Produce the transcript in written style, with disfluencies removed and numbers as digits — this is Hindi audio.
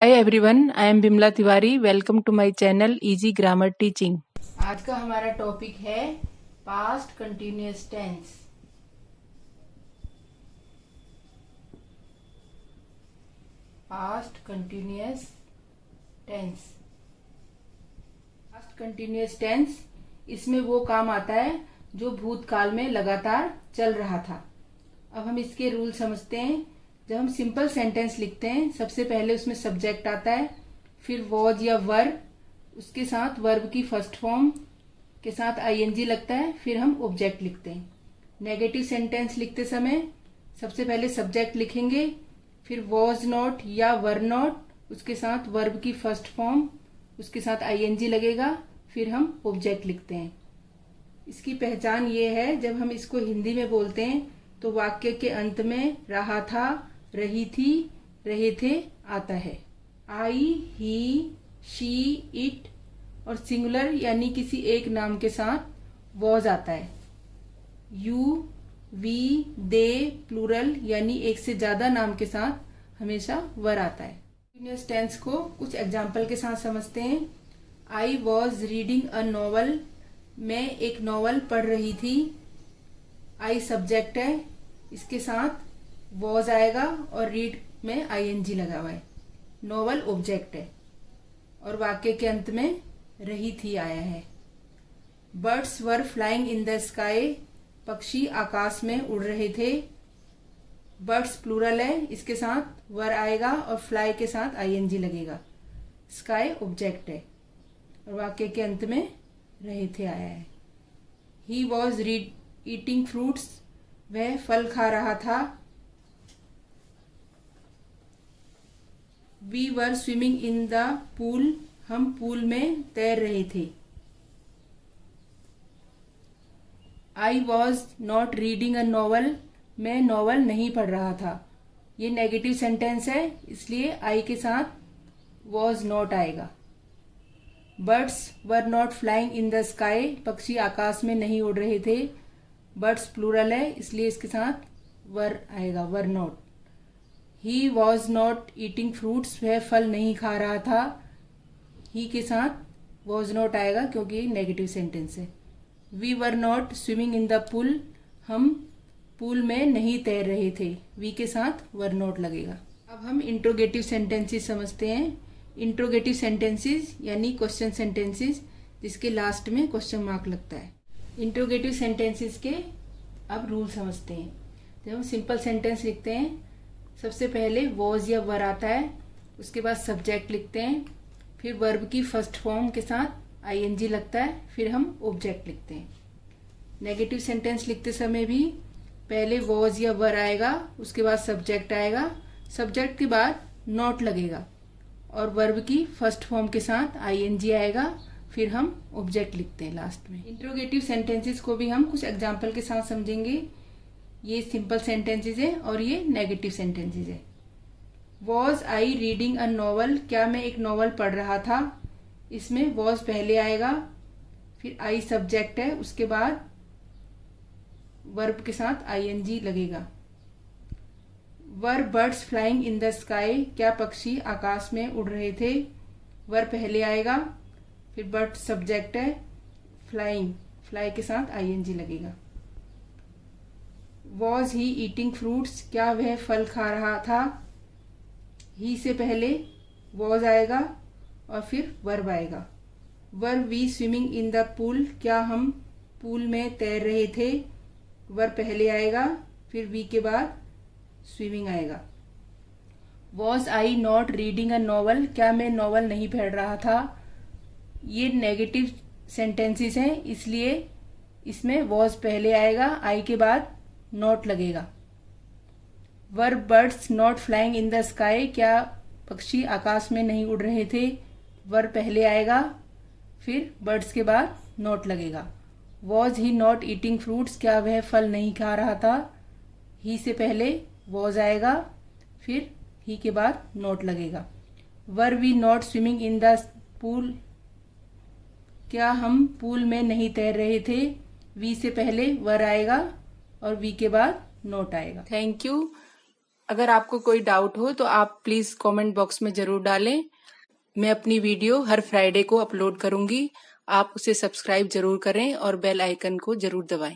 Hi everyone, I am Bimla Tiwari. Welcome to my channel easy grammar teaching. आज का हमारा टॉपिक है past continuous tense. Past continuous tense. Past continuous tense इसमें वो काम आता है जो भूतकाल में लगातार चल रहा था। अब हम इसके रूल समझते हैं। जब हम सिंपल सेंटेंस लिखते हैं, सबसे पहले उसमें सब्जेक्ट आता है, फिर वॉज या वर, उसके साथ वर्ब की फर्स्ट फॉर्म के साथ आईएनजी लगता है, फिर हम ऑब्जेक्ट लिखते हैं। नेगेटिव सेंटेंस लिखते समय सबसे पहले सब्जेक्ट लिखेंगे, फिर वॉज नॉट या वर नॉट, उसके साथ वर्ब की फर्स्ट फॉर्म, उसके साथ आईएनजी लगेगा, फिर हम ऑब्जेक्ट लिखते हैं। इसकी पहचान ये है, जब हम इसको हिंदी में बोलते हैं तो वाक्य के अंत में रहा था, रही थी, रहे थे आता है। आई, ही, शी, इट और सिंगुलर यानी किसी एक नाम के साथ वॉज आता है। यू, वी, दे प्लूरल यानी एक से ज्यादा नाम के साथ हमेशा वर आता है। कंटिन्यूअस टेंस को कुछ एग्जाम्पल के साथ समझते हैं। I was reading a novel, मैं एक नॉवल पढ़ रही थी। आई सब्जेक्ट है, इसके साथ वॉज आएगा और रीड में आईएनजी लगा हुआ है। नॉवल ऑब्जेक्ट है और वाक्य के अंत में रही थी आया है। Birds were flying in the sky, पक्षी आकाश में उड़ रहे थे। बर्ड्स प्लूरल है, इसके साथ वर आएगा और फ्लाई के साथ आईएनजी लगेगा। स्काई ऑब्जेक्ट है और वाक्य के अंत में रहे थे आया है। ही वॉज ईटिंग फ्रूट्स, वह फल खा रहा था। We were swimming in the pool, हम पूल में तैर रहे थे। I was not reading a novel, मैं नॉवल नहीं पढ़ रहा था। ये नेगेटिव सेंटेंस है, इसलिए आई के साथ वॉज नॉट आएगा। Birds were not flying in the sky, पक्षी आकाश में नहीं उड़ रहे थे। बर्ड्स प्लूरल है, इसलिए इसके साथ वर आएगा, were not. He was not eating fruits, वह फल नहीं खा रहा था। ही के साथ वॉज नॉट आएगा क्योंकि नेगेटिव सेंटेंस है। We were not swimming in the pool, हम पूल में नहीं तैर रहे थे। वी के साथ वर नॉट लगेगा। अब हम इंट्रोगेटिव सेंटेंसेस समझते हैं। इंट्रोगेटिव सेंटेंसेस यानी क्वेश्चन सेंटेंसेस जिसके लास्ट में क्वेश्चन मार्क लगता है। इंट्रोगेटिव सेंटेंसेस के अब रूल समझते हैं। जब हम सिंपल सेंटेंस लिखते हैं, सबसे पहले वॉज या वर आता है, उसके बाद सब्जेक्ट लिखते हैं, फिर वर्ब की फर्स्ट फॉर्म के साथ आईएनजी लगता है, फिर हम ऑब्जेक्ट लिखते हैं। नेगेटिव सेंटेंस लिखते समय भी पहले वॉज या वर आएगा, उसके बाद सब्जेक्ट आएगा, सब्जेक्ट के बाद नॉट लगेगा और वर्ब की फर्स्ट फॉर्म के साथ आईएनजी आएगा, फिर हम ऑब्जेक्ट लिखते हैं लास्ट में। इंट्रोगेटिव सेंटेंसेस को भी हम कुछ एग्जाम्पल के साथ समझेंगे। ये सिंपल सेंटेंसेस है और ये नेगेटिव सेंटेंसेस है। Was I reading a novel, क्या मैं एक नॉवल पढ़ रहा था। इसमें वॉज पहले आएगा, फिर आई सब्जेक्ट है, उसके बाद वर्ब के साथ आईएनजी लगेगा। Were birds flying in the sky, क्या पक्षी आकाश में उड़ रहे थे। वर पहले आएगा, फिर बर्ड सब्जेक्ट है, फ्लाइंग, फ्लाई के साथ आईएनजी लगेगा। वॉज ही ईटिंग फ्रूट्स, क्या वह फल खा रहा था। ही से पहले वॉज आएगा और फिर वर्ब आएगा। Were we swimming in the pool, क्या हम पूल में तैर रहे थे। वर पहले आएगा, फिर वी के बाद स्विमिंग आएगा। Was I not reading a novel, क्या मैं नॉवल नहीं पढ़ रहा था। ये नेगेटिव सेंटेंसेस हैं, इसलिए इसमें वॉज पहले आएगा, आई के बाद नॉट लगेगा। Were birds not flying in the sky, क्या पक्षी आकाश में नहीं उड़ रहे थे। वर पहले आएगा, फिर बर्ड्स के बाद नॉट लगेगा। Was he not eating fruits, क्या वह फल नहीं खा रहा था। ही से पहले वॉज आएगा, फिर ही के बाद नॉट लगेगा। Were we not swimming in the pool, क्या हम पूल में नहीं तैर रहे थे। वी से पहले वर आएगा और वी के बाद नॉट आएगा। Thank you. अगर आपको कोई डाउट हो तो आप प्लीज कमेंट बॉक्स में जरूर डालें। मैं अपनी वीडियो हर फ्राइडे को अपलोड करूंगी। आप उसे सब्सक्राइब जरूर करें और बेल आइकन को जरूर दबाएं।